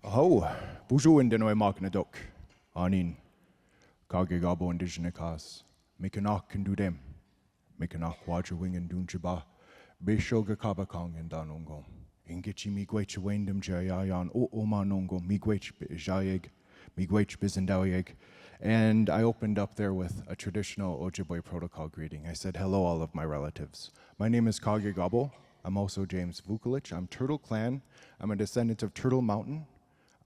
Ho, bonjour indenoy magnadok, anin, Kaagegaabaw Indigenous, Mikanak and Dudem, Mikanak Wajawing and Dunjaba, Beshoga Kabakong and Danongom, Ingichi Migwech Wendem Jayayan, O Omanongo, Migwech Jayeg, Migwech Bizendaweg. And I opened up there with a traditional Ojibwe protocol greeting. I said, hello, all of my relatives. My name is Kaagegaabaw. I'm also James Vukelich. I'm Turtle Clan. I'm a descendant of Turtle Mountain.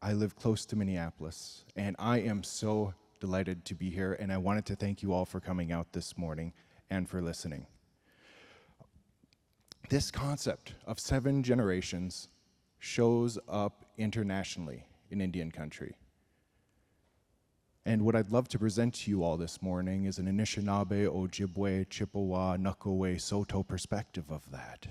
I live close to Minneapolis, and I am so delighted to be here, and I wanted to thank you all for coming out this morning and for listening. This concept of 7 generations shows up internationally in Indian country. And what I'd love to present to you all this morning is an Anishinaabe, Ojibwe, Chippewa, Nukowe, Saulteaux perspective of that.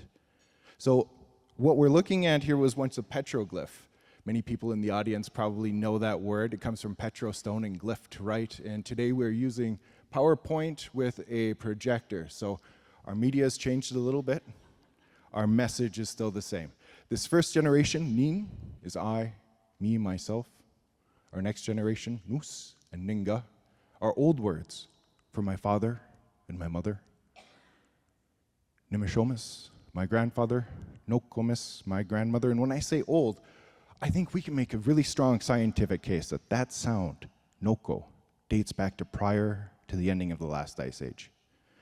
So what we're looking at here was once a petroglyph. Many people in the audience probably know that word. It comes from petrostone and glyph to write. And today we're using PowerPoint with a projector. So our media has changed a little bit. Our message is still the same. This first generation, Nin, is I, me, myself. Our next generation, Nus and Ninga, are old words for my father and my mother. Nimishomis, my grandfather. Nokomis, my grandmother. And when I say old, I think we can make a really strong scientific case that that sound, Noko, dates back to prior to the ending of the last ice age.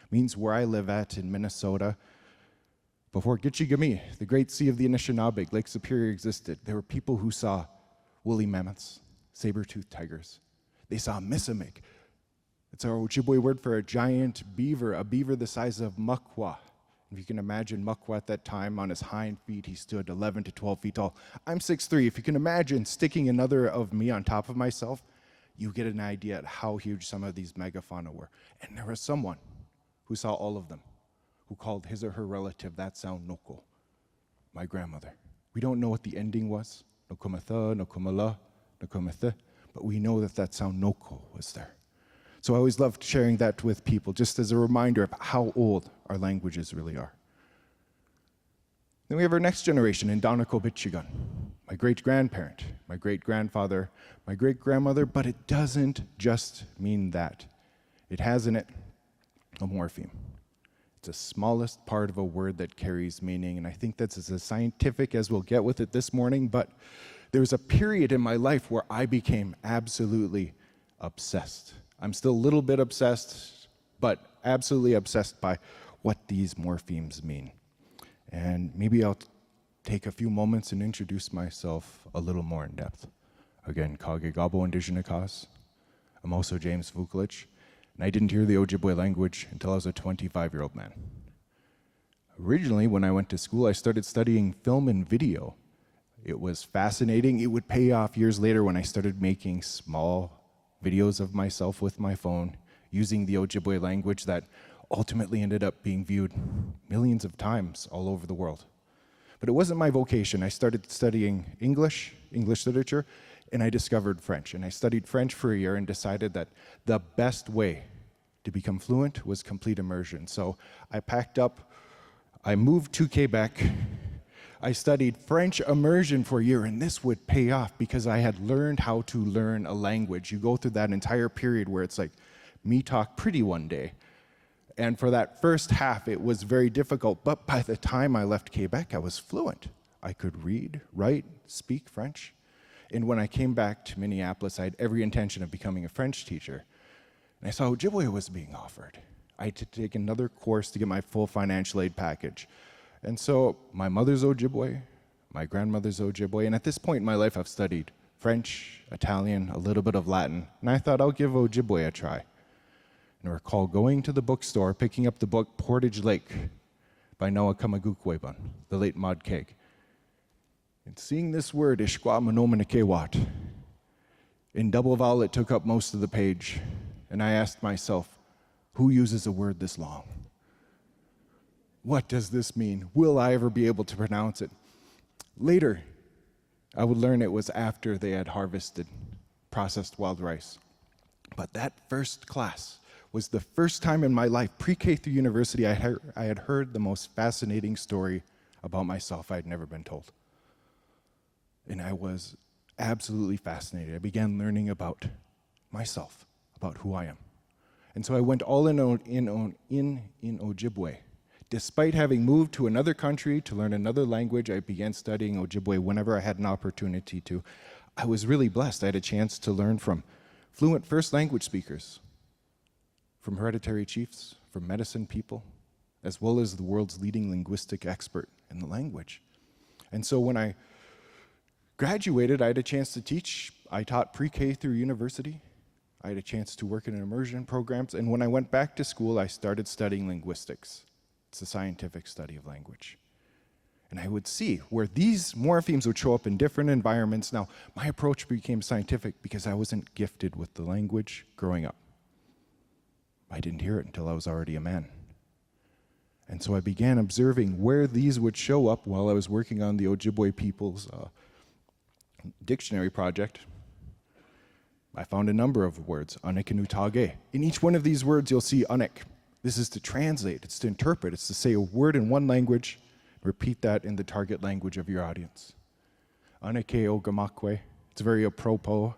It means where I live at in Minnesota, before Gitchigami, the great sea of the Anishinaabe, Lake Superior existed, there were people who saw woolly mammoths, saber-toothed tigers. They saw misamik. It's our Ojibwe word for a giant beaver, a beaver the size of Mukwa. If you can imagine Mukwa at that time, on his hind feet, he stood 11 to 12 feet tall. I'm 6'3". If you can imagine sticking another of me on top of myself, you get an idea at how huge some of these megafauna were. And there was someone who saw all of them, who called his or her relative that sound Noko, my grandmother. We don't know what the ending was, Nokomatha, Nokomala, Nokomatha, but we know that that sound Noko was there. So I always loved sharing that with people, just as a reminder of how old our languages really are. Then we have our next generation in Danako Bichigan, my great-grandparent, my great-grandfather, my great-grandmother, but it doesn't just mean that. It has in it a morpheme. It's the smallest part of a word that carries meaning, and I think that's as scientific as we'll get with it this morning, but there was a period in my life where I became absolutely obsessed. I'm still a little bit obsessed, but absolutely obsessed by what these morphemes mean. And maybe I'll take a few moments and introduce myself a little more in depth. Again, Kaagegaabaw Indigenous. I'm also James Vukelich, and I didn't hear the Ojibwe language until I was a 25-year-old man. Originally, when I went to school, I started studying film and video. It was fascinating. It would pay off years later when I started making small videos of myself with my phone using the Ojibwe language that ultimately ended up being viewed millions of times all over the world. But it wasn't my vocation. I started studying English literature, and I discovered French. And I studied French for a year and decided that the best way to become fluent was complete immersion. So I packed up, I moved to Quebec, I studied French immersion for a year, and this would pay off because I had learned how to learn a language. You go through that entire period where it's like, me talk pretty one day. And for that first half, it was very difficult, but by the time I left Quebec, I was fluent. I could read, write, speak French. And when I came back to Minneapolis, I had every intention of becoming a French teacher. And I saw Ojibwe was being offered. I had to take another course to get my full financial aid package. And so my mother's Ojibwe, my grandmother's Ojibwe, and at this point in my life I've studied French, Italian, a little bit of Latin, and I thought I'll give Ojibwe a try. And I recall going to the bookstore, picking up the book Portage Lake by Noah Kamagukweban, the late Maud Keg, and seeing this word, Ishkwa Manomanakewat, in double vowel it took up most of the page, and I asked myself, who uses a word this long? What does this mean? Will I ever be able to pronounce it? Later, I would learn it was after they had harvested processed wild rice. But that first class was the first time in my life, pre-K through university, I had heard the most fascinating story about myself I had never been told. And I was absolutely fascinated. I began learning about myself, about who I am. And so I went all in Ojibwe. Despite having moved to another country to learn another language, I began studying Ojibwe whenever I had an opportunity to. I was really blessed. I had a chance to learn from fluent first language speakers, from hereditary chiefs, from medicine people, as well as the world's leading linguistic expert in the language. And so when I graduated, I had a chance to teach. I taught pre-K through university. I had a chance to work in immersion programs. And when I went back to school, I started studying linguistics. It's the scientific study of language. And I would see where these morphemes would show up in different environments. Now, my approach became scientific because I wasn't gifted with the language growing up. I didn't hear it until I was already a man. And so I began observing where these would show up while I was working on the Ojibwe people's dictionary project. I found a number of words, anik and utage. In each one of these words, you'll see anik. This is to translate, it's to interpret, it's to say a word in one language, repeat that in the target language of your audience. Anike o gamakwe, it's very apropos.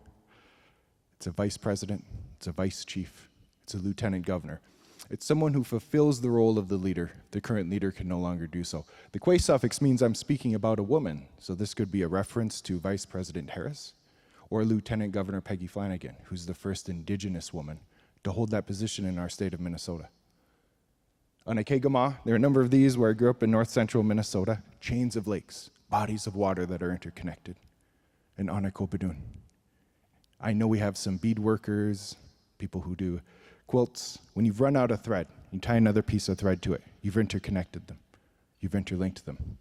It's a vice president, it's a vice chief, it's a lieutenant governor. It's someone who fulfills the role of the leader. The current leader can no longer do so. The kwe suffix means I'm speaking about a woman, so this could be a reference to Vice President Harris or Lieutenant Governor Peggy Flanagan, who's the first Indigenous woman to hold that position in our state of Minnesota. Anekegama, there are a number of these where I grew up in north central Minnesota, chains of lakes, bodies of water that are interconnected. And Anekopedun. I know we have some bead workers, people who do quilts. When you've run out of thread, you tie another piece of thread to it. You've interconnected them. You've interlinked them.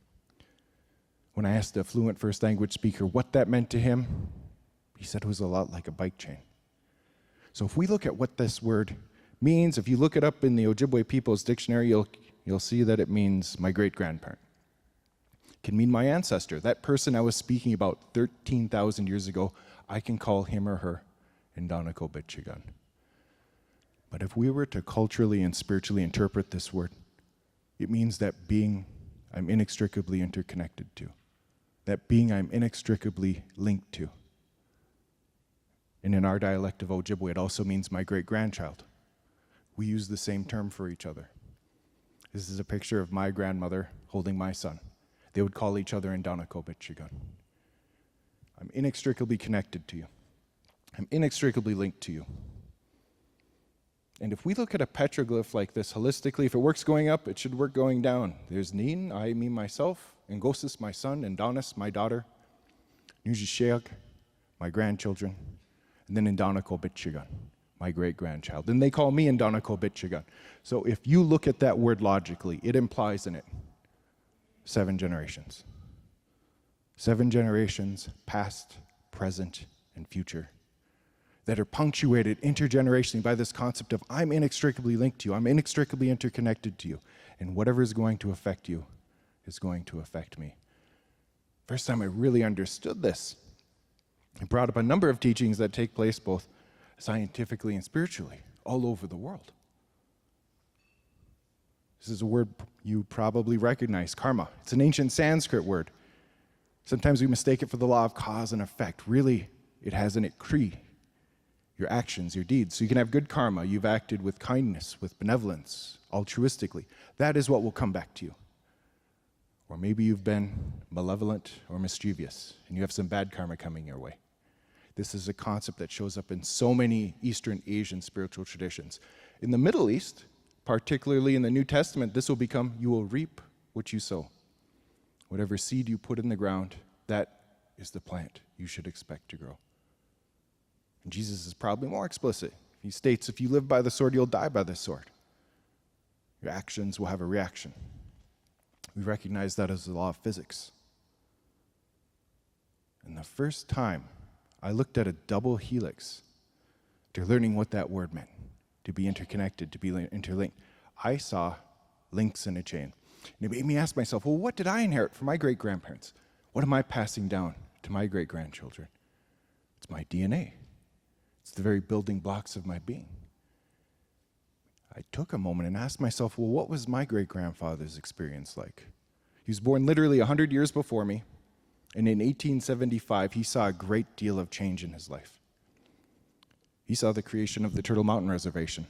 When I asked a fluent first language speaker what that meant to him, he said it was a lot like a bike chain. So if we look at what this word means, if you look it up in the Ojibwe People's Dictionary, you'll see that it means my great-grandparent. It can mean my ancestor. That person I was speaking about 13,000 years ago, I can call him or her Indanako-Bichigan. But if we were to culturally and spiritually interpret this word, it means that being I'm inextricably interconnected to, that being I'm inextricably linked to. And in our dialect of Ojibwe, it also means my great-grandchild. We use the same term for each other. This is a picture of my grandmother holding my son. They would call each other Indanako-Bichigan. I'm inextricably connected to you. I'm inextricably linked to you. And if we look at a petroglyph like this holistically, if it works going up, it should work going down. There's Nin, I, me, myself, Ngosis, my son, and Donis, my daughter, Nujisheag, my grandchildren, and then Indanako-Bichigan, my great-grandchild. And they call me Indanako-Bichigan. So if you look at that word logically, it implies in it 7 generations. 7 generations, past, present, and future, that are punctuated intergenerationally by this concept of I'm inextricably linked to you, I'm inextricably interconnected to you, and whatever is going to affect you is going to affect me. First time I really understood this, it brought up a number of teachings that take place both scientifically and spiritually all over the world. This is a word you probably recognize, karma. It's an ancient Sanskrit word. Sometimes we mistake it for the law of cause and effect. Really, it has in it kri, your actions, your deeds. So you can have good karma. You've acted with kindness, with benevolence, altruistically. That is what will come back to you. Or maybe you've been malevolent or mischievous, and you have some bad karma coming your way. This is a concept that shows up in so many Eastern Asian spiritual traditions. In the Middle East, particularly in the New Testament, this will become, you will reap what you sow. Whatever seed you put in the ground, that is the plant you should expect to grow. And Jesus is probably more explicit. He states, if you live by the sword, you'll die by the sword. Your actions will have a reaction. We recognize that as the law of physics. And the first time I looked at a double helix to learning what that word meant, to be interconnected, to be interlinked, I saw links in a chain. And it made me ask myself, well, what did I inherit from my great-grandparents? What am I passing down to my great-grandchildren? It's my DNA. It's the very building blocks of my being. I took a moment and asked myself, well, what was my great-grandfather's experience like? He was born literally 100 years before me. And in 1875, he saw a great deal of change in his life. He saw the creation of the Turtle Mountain Reservation.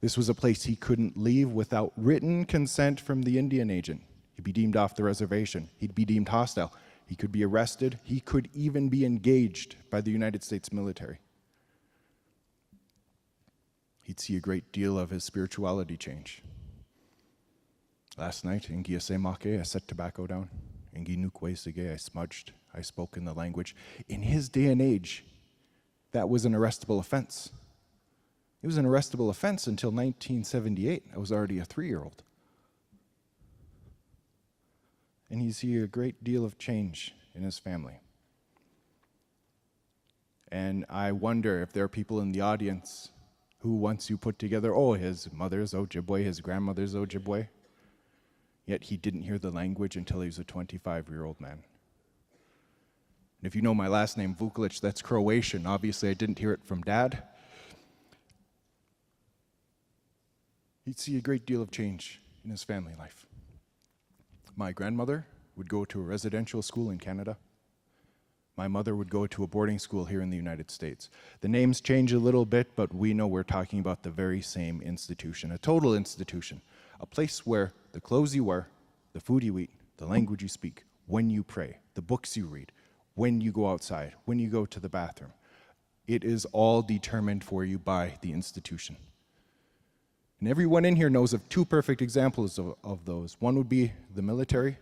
This was a place he couldn't leave without written consent from the Indian agent. He'd be deemed off the reservation. He'd be deemed hostile. He could be arrested. He could even be engaged by the United States military. He'd see a great deal of his spirituality change. Last night, in Giasemake, I set tobacco down. In Ginukwe Sige, I smudged. I spoke in the language. In his day and age, that was an arrestable offense. It was an arrestable offense until 1978. I was already a 3-year-old. And you see a great deal of change in his family. And I wonder if there are people in the audience who, once you put together, oh, his mother's Ojibwe, his grandmother's Ojibwe, yet he didn't hear the language until he was a 25-year-old man. And if you know my last name, Vukelich, that's Croatian. Obviously, I didn't hear it from Dad. He'd see a great deal of change in his family life. My grandmother would go to a residential school in Canada. My mother would go to a boarding school here in the United States. The names change a little bit, but we know we're talking about the very same institution, a total institution, a place where the clothes you wear, the food you eat, the language you speak, when you pray, the books you read, when you go outside, when you go to the bathroom, it is all determined for you by the institution. And everyone in here knows of 2 perfect examples of those. One would be the military,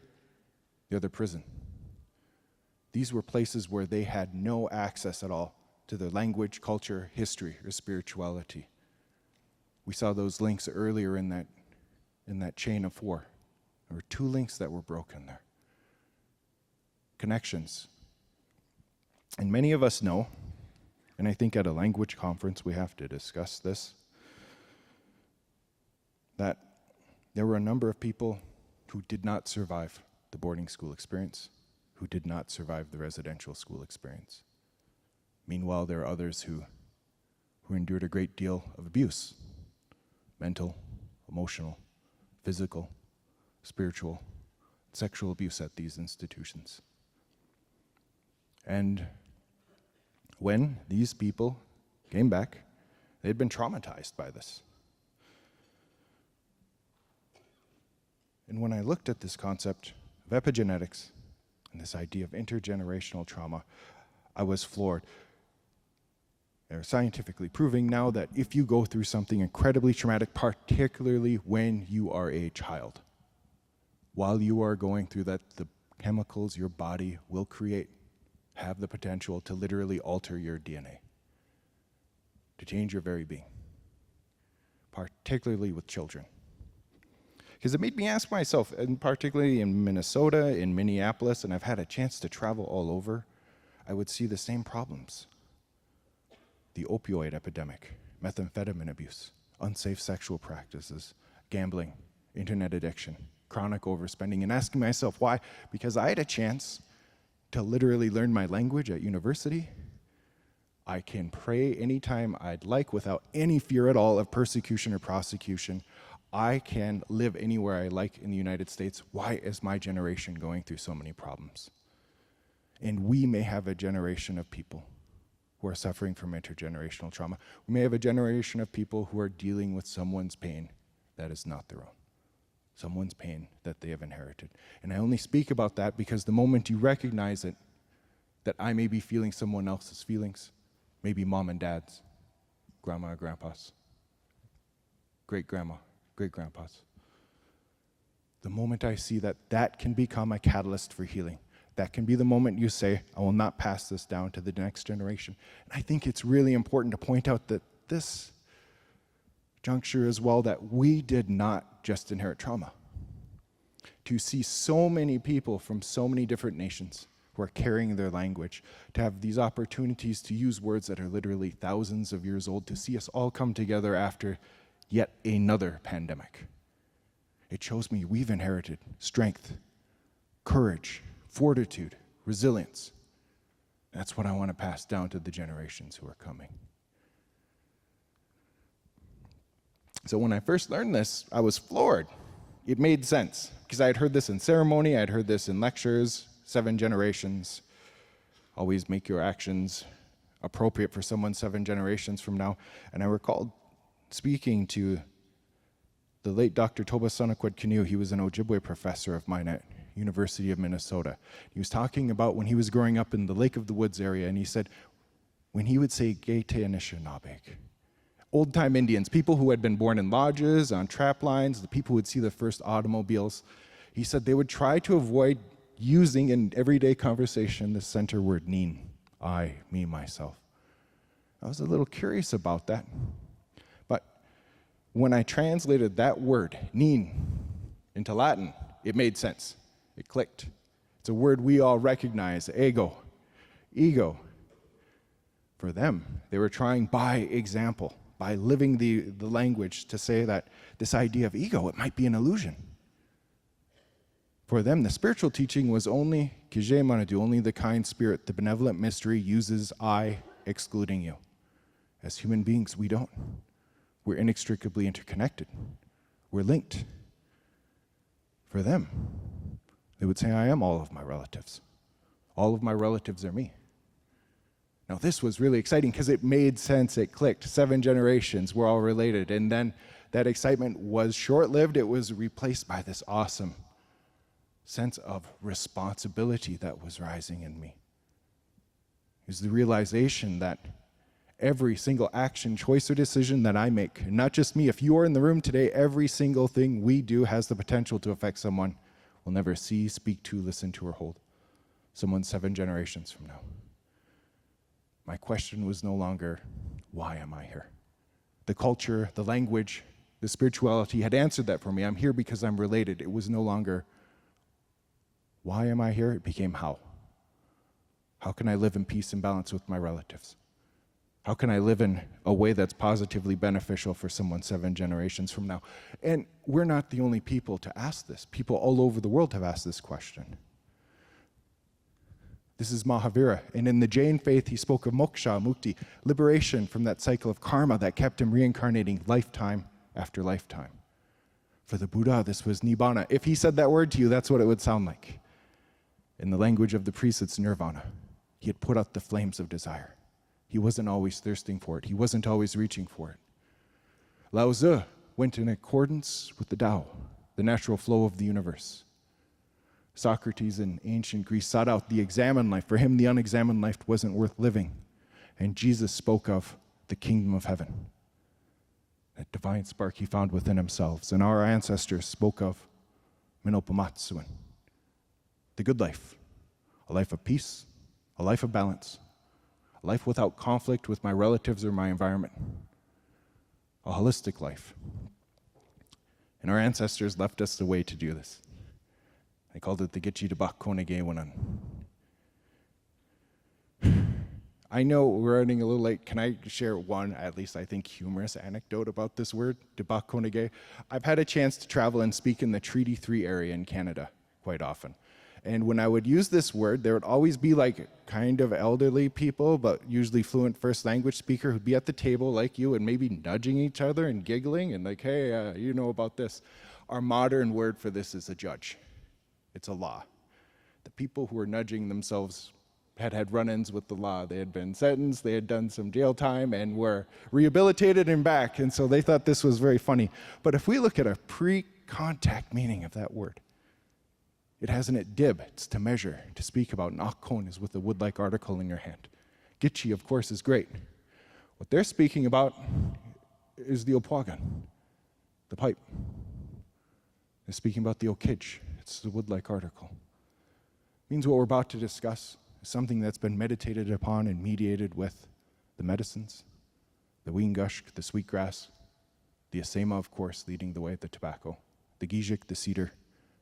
the other prison. These were places where they had no access at all to their language, culture, history, or spirituality. We saw those links earlier in that chain of 4. There were 2 links that were broken there. Connections. And many of us know, and I think at a language conference we have to discuss this, that there were a number of people who did not survive the boarding school experience, who did not survive the residential school experience. Meanwhile, there are others who endured a great deal of abuse, mental, emotional, physical, spiritual, sexual abuse at these institutions. And when these people came back, they had been traumatized by this. And when I looked at this concept of epigenetics and this idea of intergenerational trauma, I was floored. They're scientifically proving now that if you go through something incredibly traumatic, particularly when you are a child, while you are going through that, the chemicals your body will create have the potential to literally alter your DNA, to change your very being, particularly with children. Because it made me ask myself, and particularly in Minnesota, in Minneapolis, and I've had a chance to travel all over, I would see the same problems. The opioid epidemic, methamphetamine abuse, unsafe sexual practices, gambling, internet addiction, chronic overspending, and asking myself why. Because I had a chance to literally learn my language at university. I can pray anytime I'd like without any fear at all of persecution or prosecution. I can live anywhere I like in the United States. Why is my generation going through so many problems? And we may have a generation of people who are suffering from intergenerational trauma. We may have a generation of people who are dealing with someone's pain that is not their own, someone's pain that they have inherited. And I only speak about that because the moment you recognize it, that I may be feeling someone else's feelings, maybe mom and dad's, grandma or grandpa's, great-grandma, great-grandpa's. The moment I see that, that can become a catalyst for healing. That can be the moment you say, I will not pass this down to the next generation. And I think it's really important to point out that this juncture as well, that we did not just inherit trauma. To see so many people from so many different nations who are carrying their language, to have these opportunities to use words that are literally thousands of years old, to see us all come together after yet another pandemic. It shows me we've inherited strength, courage, fortitude, resilience. That's what I want to pass down to the generations who are coming. So when I first learned this, I was floored. It made sense, because I had heard this in ceremony, I had heard this in lectures, 7 generations. Always make your actions appropriate for someone 7 generations from now. And I recall speaking to the late Dr. Toba Sonaquid-Canoe. He was an Ojibwe professor of mine at University of Minnesota. He was talking about when he was growing up in the Lake of the Woods area, and he said, when he would say Gete Anishinabek, old-time Indians, people who had been born in lodges, on trap lines, the people who would see the first automobiles, he said they would try to avoid using in everyday conversation the center word nin, I, me, myself. I was a little curious about that. But when I translated that word, nin, into Latin, it made sense. It clicked. It's a word we all recognize, ego. For them, they were trying by example, by living the language, to say that this idea of ego, it might be an illusion. For them, the spiritual teaching was only Kije Manadu, only the kind spirit, the benevolent mystery uses I, excluding you. As human beings, we don't. We're inextricably interconnected. We're linked. For them, they would say, I am all of my relatives. All of my relatives are me. Now, this was really exciting because it made sense, it clicked. 7 generations, we're all related. And then that excitement was short-lived. It was replaced by this awesome sense of responsibility that was rising in me. It was the realization that every single action, choice, or decision that I make, and not just me, if you are in the room today, every single thing we do has the potential to affect someone we'll never see, speak to, listen to, or hold. Someone 7 generations from now. My question was no longer, why am I here? The culture, the language, the spirituality had answered that for me. I'm here because I'm related. It was no longer, why am I here? It became how. How can I live in peace and balance with my relatives? How can I live in a way that's positively beneficial for someone 7 generations from now? And we're not the only people to ask this. People all over the world have asked this question. This is Mahavira, and in the Jain faith, he spoke of moksha, mukti, liberation from that cycle of karma that kept him reincarnating lifetime after lifetime. For the Buddha, this was nibbana. If he said that word to you, that's what it would sound like. In the language of the priest, it's nirvana. He had put out the flames of desire. He wasn't always thirsting for it. He wasn't always reaching for it. Lao Tzu went in accordance with the Tao, the natural flow of the universe. Socrates in ancient Greece sought out the examined life. For him, the unexamined life wasn't worth living. And Jesus spoke of the kingdom of heaven, that divine spark he found within himself. And our ancestors spoke of Minopamatsuan, the good life, a life of peace, a life of balance, a life without conflict with my relatives or my environment, a holistic life. And our ancestors left us the way to do this. They called it the Gichi Debak Konegewanan. I know we're running a little late. Can I share one, at least I think, humorous anecdote about this word, Debak Konege? I've had a chance to travel and speak in the Treaty 3 area in Canada quite often. And when I would use this word, there would always be like kind of elderly people, but usually fluent first language speaker who'd be at the table like you and maybe nudging each other and giggling and like, hey, you know about this. Our modern word for this is a judge. It's a law. The people who were nudging themselves had had run-ins with the law. They had been sentenced, they had done some jail time, and were rehabilitated and back, and so they thought this was very funny. But if we look at a pre-contact meaning of that word, it has in it dib, it's to measure, to speak about. And akkon is with a wood-like article in your hand. Gitchi, of course, is great. What they're speaking about is the opwagan, the pipe. They're speaking about the okij. It's the wood-like article. It means what we're about to discuss is something that's been meditated upon and mediated with the medicines, the weengushk, the sweetgrass, the asema, of course, leading the way, the tobacco, the gijik, the cedar,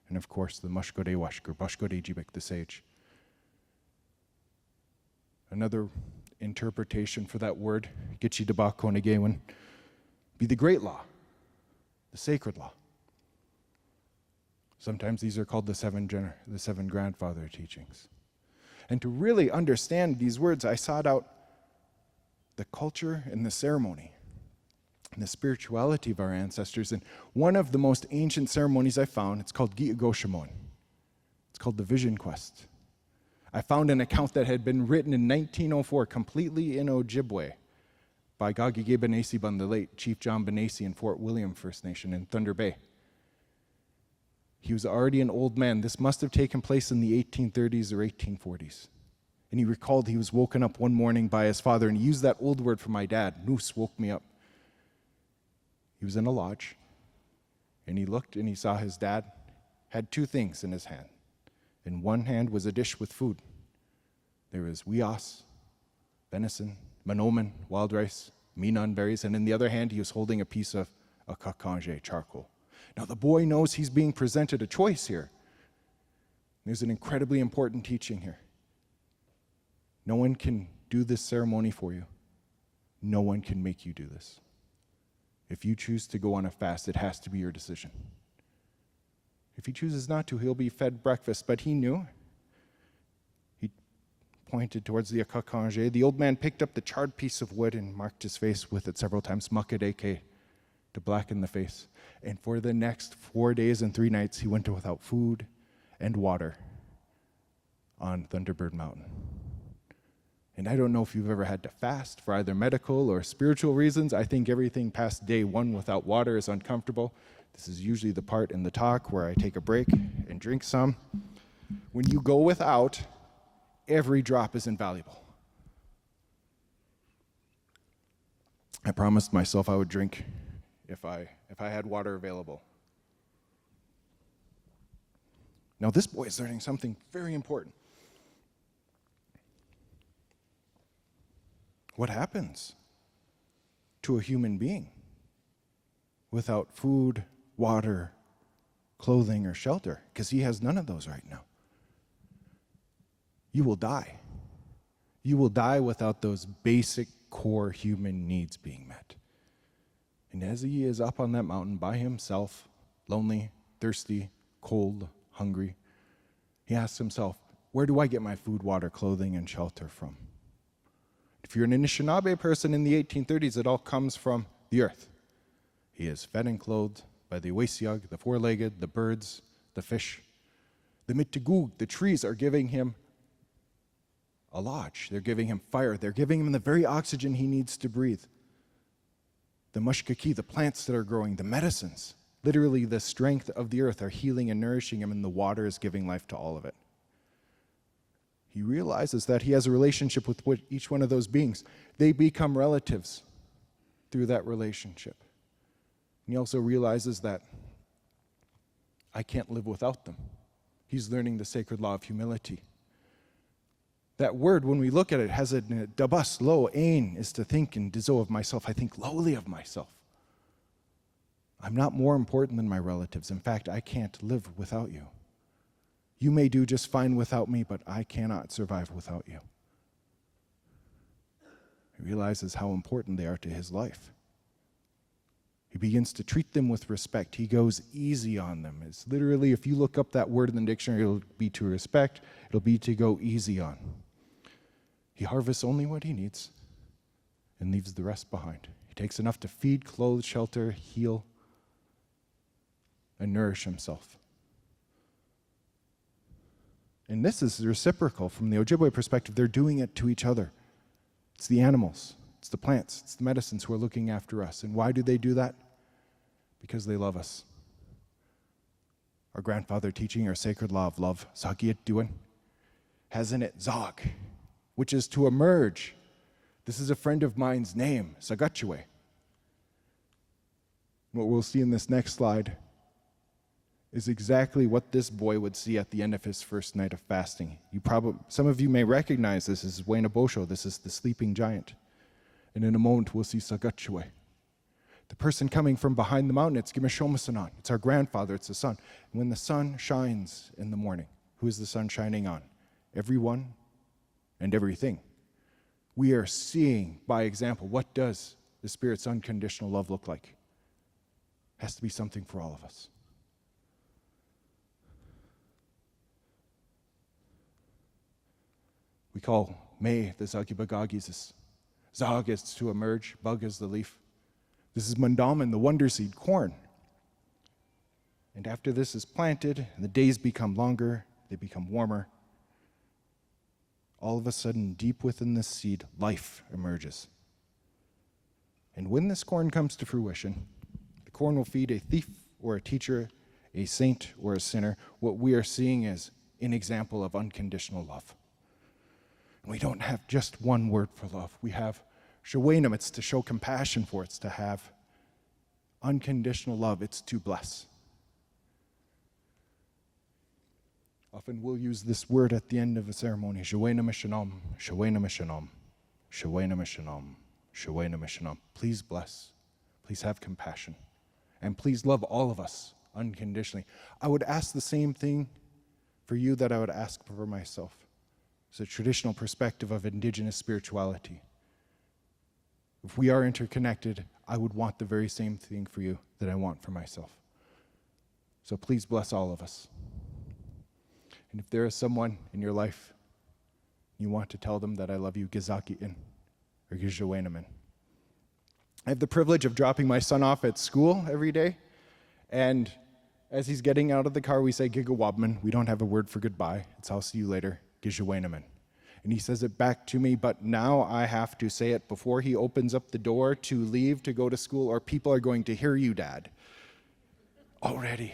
and of course the mushkode washk, or bushkode jibik, the sage. Another interpretation for that word, Gichi Debak Konegewan, be the great law, the sacred law. Sometimes these are called the seven grandfather teachings. And to really understand these words, I sought out the culture and the ceremony and the spirituality of our ancestors. And one of the most ancient ceremonies I found, it's called Gi'ugoshamon. It's called the Vision Quest. I found an account that had been written in 1904, completely in Ojibwe, by Kaagegaabaw Banasiban, the late Chief John Banasi in Fort William First Nation in Thunder Bay. He was already an old man. This must have taken place in the 1830s or 1840s. And he recalled he was woken up one morning by his father, and he used that old word for my dad. Noose woke me up. He was in a lodge, and he looked and he saw his dad had two things in his hand. In one hand was a dish with food. There was wias, venison, manoman, wild rice, minan berries, and in the other hand he was holding a piece of a kakanje, charcoal. Now the boy knows he's being presented a choice here. There's an incredibly important teaching here. No one can do this ceremony for you. No one can make you do this. If you choose to go on a fast, it has to be your decision. If he chooses not to, he'll be fed breakfast, but he knew. He pointed towards the kakanje. The old man picked up the charred piece of wood and marked his face with it several times, makadeke, to blacken the face. And for the next 4 days and 3 nights, he went without food and water on Thunderbird Mountain. And I don't know if you've ever had to fast for either medical or spiritual reasons. I think everything past day 1 without water is uncomfortable. This is usually the part in the talk where I take a break and drink some. When you go without, every drop is invaluable. I promised myself I would drink if I had water available. Now this boy is learning something very important. What happens to a human being without food, water, clothing, or shelter? Because he has none of those right now. You will die. You will die without those basic core human needs being met. And as he is up on that mountain by himself, lonely, thirsty, cold, hungry, he asks himself, where do I get my food, water, clothing, and shelter from? If you're an Anishinaabe person in the 1830s, it all comes from the earth. He is fed and clothed by the Wesiag, the four-legged, the birds, the fish. The Mitigug, the trees, are giving him a lodge. They're giving him fire. They're giving him the very oxygen he needs to breathe. The mushkaki, the plants that are growing, the medicines, literally the strength of the earth are healing and nourishing him, and the water is giving life to all of it. He realizes that he has a relationship with each one of those beings. They become relatives through that relationship. And he also realizes that I can't live without them. He's learning the sacred law of humility. That word, when we look at it, has a dabas, low, ain, is to think, and dizo of myself. I think lowly of myself. I'm not more important than my relatives. In fact, I can't live without you. You may do just fine without me, but I cannot survive without you. He realizes how important they are to his life. He begins to treat them with respect. He goes easy on them. It's literally, if you look up that word in the dictionary, it'll be to respect. It'll be to go easy on. He harvests only what he needs and leaves the rest behind. He takes enough to feed, clothe, shelter, heal, and nourish himself. And this is reciprocal from the Ojibwe perspective. They're doing it to each other. It's the animals, it's the plants, it's the medicines who are looking after us. And why do they do that? Because they love us. Our grandfather teaching our sacred law of love, Zagiet Duan, has in it Zog, which is to emerge. This is a friend of mine's name, Sagachwe. What we'll see in this next slide is exactly what this boy would see at the end of his first night of fasting. Some of you may recognize this as Wainabosho. This is the sleeping giant. And in a moment, we'll see Sagachwe. The person coming from behind the mountain, it's Gimishomasanan. It's our grandfather, it's the sun. And when the sun shines in the morning, who is the sun shining on? Everyone and everything. We are seeing, by example, what does the Spirit's unconditional love look like? It has to be something for all of us. We call May the Zagibagagis. Zag is to emerge, bug is the leaf. This is Mandaman, the wonder seed, corn. And after this is planted, and the days become longer, they become warmer. all of a sudden, deep within this seed, life emerges. And when this corn comes to fruition, the corn will feed a thief or a teacher, a saint or a sinner. What we are seeing is an example of unconditional love. And we don't have just one word for love. We have shawenam, it's to show compassion for, it's to have unconditional love, it's to bless. Often we'll use this word at the end of a ceremony, shawenam shalom, shawenam shalom, shawenam shalom, shawenam shalom. Please bless, please have compassion, and please love all of us unconditionally. I would ask the same thing for you that I would ask for myself. It's a traditional perspective of indigenous spirituality. If we are interconnected, I would want the very same thing for you that I want for myself. So please bless all of us. And if there is someone in your life, you want to tell them that I love you, gizaki'in, or gizawenamin. I have the privilege of dropping my son off at school every day, and as he's getting out of the car, we say gigawabman. We don't have a word for goodbye. It's I'll see you later, gizawenamin. And he says it back to me, but now I have to say it before he opens up the door to leave to go to school, or people are going to hear you, Dad. Already.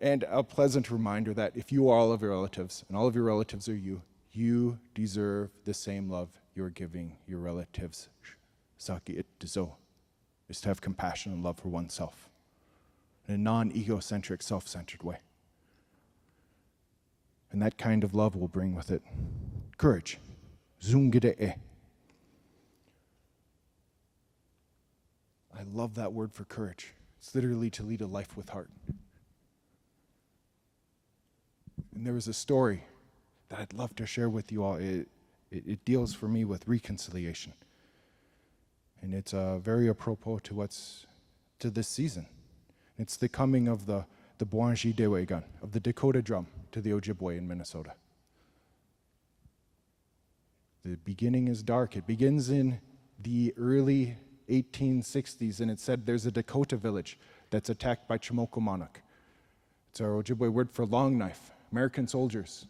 And a pleasant reminder that if you are all of your relatives, and all of your relatives are you, you deserve the same love you're giving your relatives. Saki it dezo is to have compassion and love for oneself in a non-egocentric, self-centered way. And that kind of love will bring with it courage. Zungide'e. I love that word for courage. It's literally to lead a life with heart. And there was a story that I'd love to share with you all. It deals for me with reconciliation. And it's very apropos to this season. It's the coming of the Bwanji Dewegan, of the Dakota drum, to the Ojibwe in Minnesota. The beginning is dark. It begins in the early 1860s, and it said there's a Dakota village that's attacked by Chimokumanak. It's our Ojibwe word for long knife, American soldiers.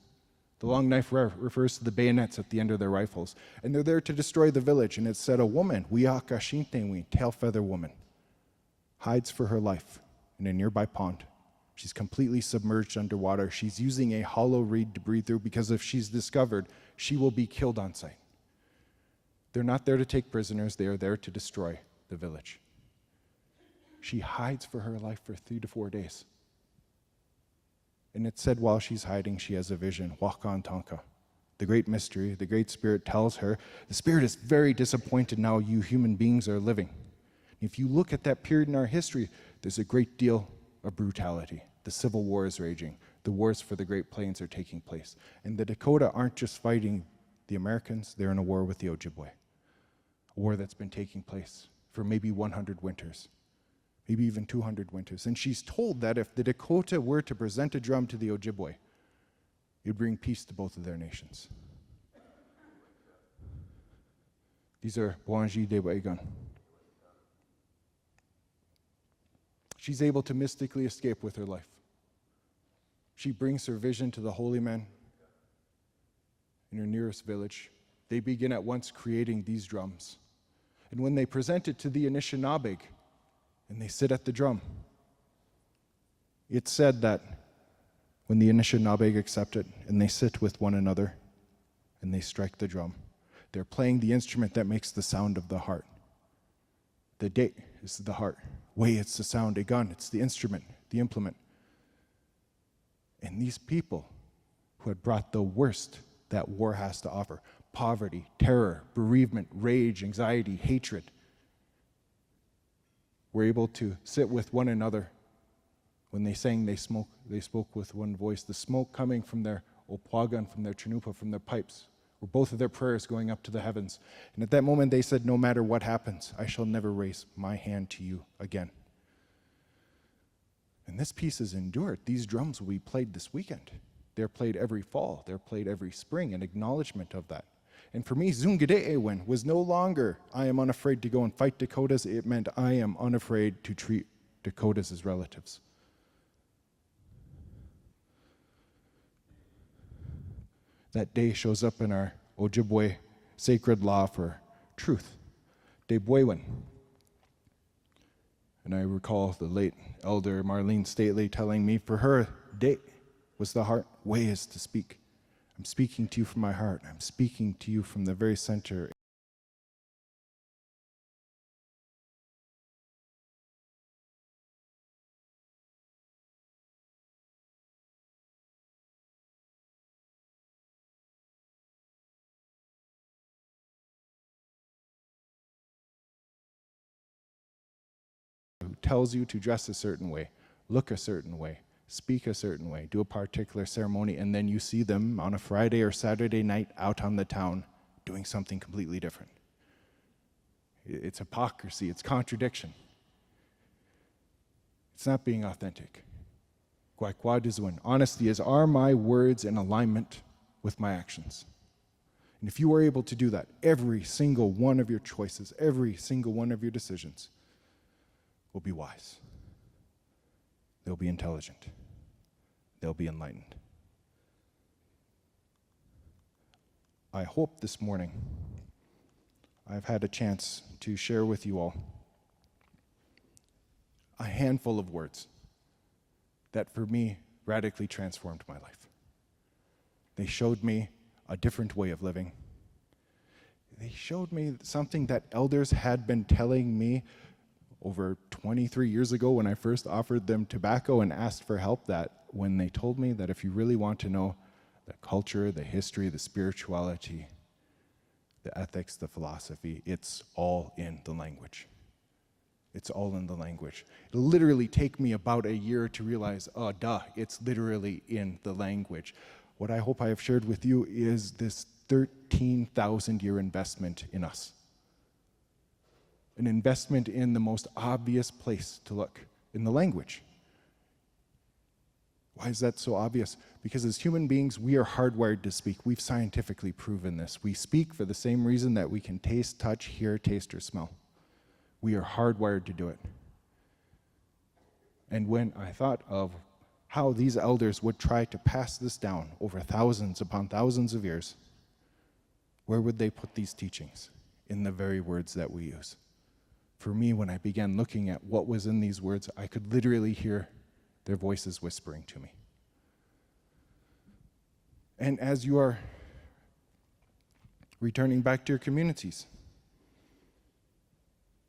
The long knife refers to the bayonets at the end of their rifles. And they're there to destroy the village, and it said a woman, Wiaka Shintewi, tail feather woman, hides for her life in a nearby pond. She's completely submerged underwater. She's using a hollow reed to breathe through because if she's discovered, she will be killed on sight. They're not there to take prisoners. They are there to destroy the village. She hides for her life for 3 to 4 days. And it said while she's hiding, she has a vision, Wakan Tonka. The great mystery, the great spirit tells her, the spirit is very disappointed now you human beings are living. If you look at that period in our history, there's a great deal of brutality. The Civil War is raging. The wars for the Great Plains are taking place. And the Dakota aren't just fighting the Americans, they're in a war with the Ojibwe. A war that's been taking place for maybe 100 winters, maybe even 200 winters. And she's told that if the Dakota were to present a drum to the Ojibwe, it would bring peace to both of their nations. These are Bwanji Dewegan. She's able to mystically escape with her life. She brings her vision to the holy men in her nearest village. They begin at once creating these drums. And when they present it to the Anishinaabe, and they sit at the drum, it's said that when the Anishinaabe accept it, and they sit with one another, and they strike the drum, they're playing the instrument that makes the sound of the heart. The de is the heart. Way, it's the sound. A gun, it's the instrument, the implement. And these people who had brought the worst that war has to offer, poverty, terror, bereavement, rage, anxiety, hatred, were able to sit with one another. When they sang, they spoke with one voice. The smoke coming from their opwagan, from their chanupa, from their pipes, were both of their prayers going up to the heavens. And at that moment they said, no matter what happens, I shall never raise my hand to you again. And this piece has endured. These drums will be played this weekend. They're played every fall. They're played every spring, in acknowledgement of that. And for me, Zungide'ewen was no longer, I am unafraid to go and fight Dakotas. It meant I am unafraid to treat Dakotas as relatives. That day shows up in our Ojibwe sacred law for truth, Debwewin. And I recall the late elder Marlene Stately telling me for her, day was the heart, way is to speak. I'm speaking to you from my heart. I'm speaking to you from the very center. Who tells you to dress a certain way, look a certain way, speak a certain way, do a particular ceremony, and then you see them on a Friday or Saturday night out on the town doing something completely different. It's hypocrisy, it's contradiction. It's not being authentic. Honesty is, are my words in alignment with my actions? And if you are able to do that, every single one of your choices, every single one of your decisions will be wise. They'll be intelligent. They'll be enlightened. I hope this morning I've had a chance to share with you all a handful of words that for me radically transformed my life. They showed me a different way of living. They showed me something that elders had been telling me over 23 years ago when I first offered them tobacco and asked for help, that when they told me that if you really want to know the culture, the history, the spirituality, the ethics, the philosophy, it's all in the language. It's all in the language. It'll literally take me about a year to realize, it's literally in the language. What I hope I have shared with you is this 13,000-year investment in us. An investment in the most obvious place to look, in the language. Why is that so obvious? Because as human beings, we are hardwired to speak. We've scientifically proven this. We speak for the same reason that we can taste, touch, hear, taste, or smell. We are hardwired to do it. And when I thought of how these elders would try to pass this down over thousands upon thousands of years, where would they put these teachings? In the very words that we use. For me, when I began looking at what was in these words, I could literally hear their voices whispering to me. And as you are returning back to your communities,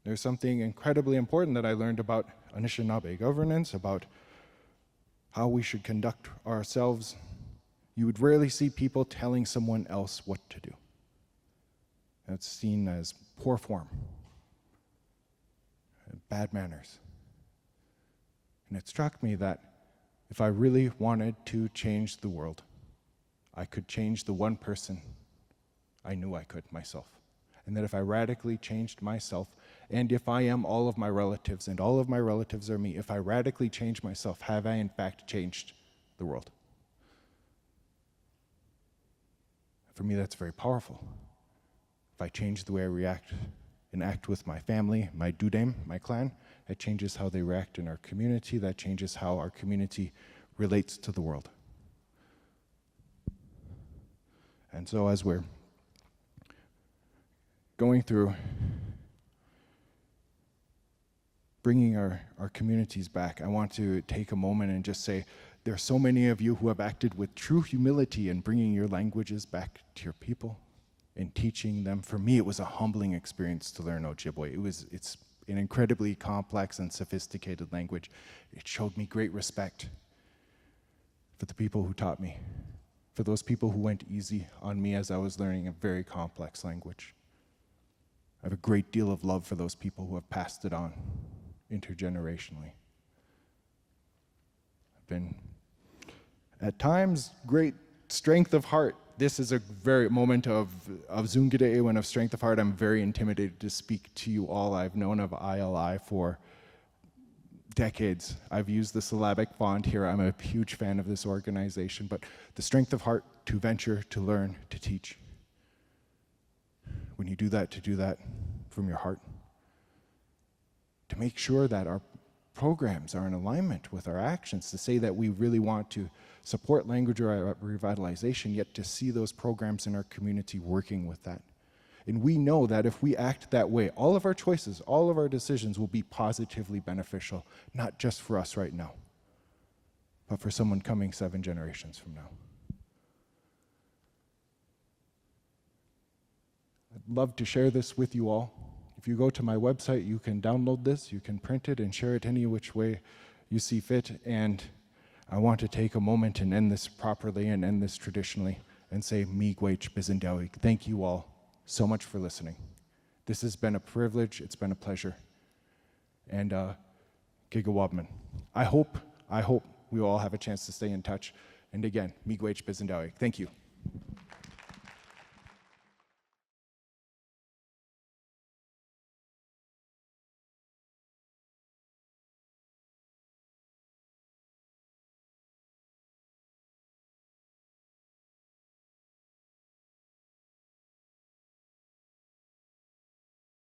there's something incredibly important that I learned about Anishinaabe governance, about how we should conduct ourselves. You would rarely see people telling someone else what to do. That's seen as poor form, bad manners. And it struck me that if I really wanted to change the world, I could change the one person I knew I could, myself. And that if I radically changed myself, and if I am all of my relatives, and all of my relatives are me, if I radically change myself, have I in fact changed the world? For me, that's very powerful. If I change the way I react and act with my family, my dudem, my clan, it changes how they react in our community. That changes how our community relates to the world. And so as we're going through bringing our communities back, I want to take a moment and just say, there are so many of you who have acted with true humility in bringing your languages back to your people and teaching them. For me, it was a humbling experience to learn Ojibwe. It's an incredibly complex and sophisticated language. It showed me great respect for the people who taught me, for those people who went easy on me as I was learning a very complex language. I have a great deal of love for those people who have passed it on intergenerationally. I've been, at times, great strength of heart. This is a very moment of Zungide Ewan, of strength of heart. I'm very intimidated to speak to you all. I've known of ILI for decades. I've used the syllabic font here. I'm a huge fan of this organization, but the strength of heart to venture, to learn, to teach. When you do that, to do that from your heart. To make sure that our programs are in alignment with our actions, to say that we really want to support language revitalization, yet to see those programs in our community working with that. And we know that if we act that way, all of our choices, all of our decisions will be positively beneficial, not just for us right now, but for someone coming 7 generations from now. I'd love to share this with you all. If you go to my website, you can download this, you can print it and share it any which way you see fit. And I want to take a moment and end this properly and end this traditionally and say, Miigwech Bizendawik. Thank you all so much for listening. This has been a privilege, it's been a pleasure. And Gigawabman. I hope we all have a chance to stay in touch. And again, Miigwech Bizendawik. Thank you.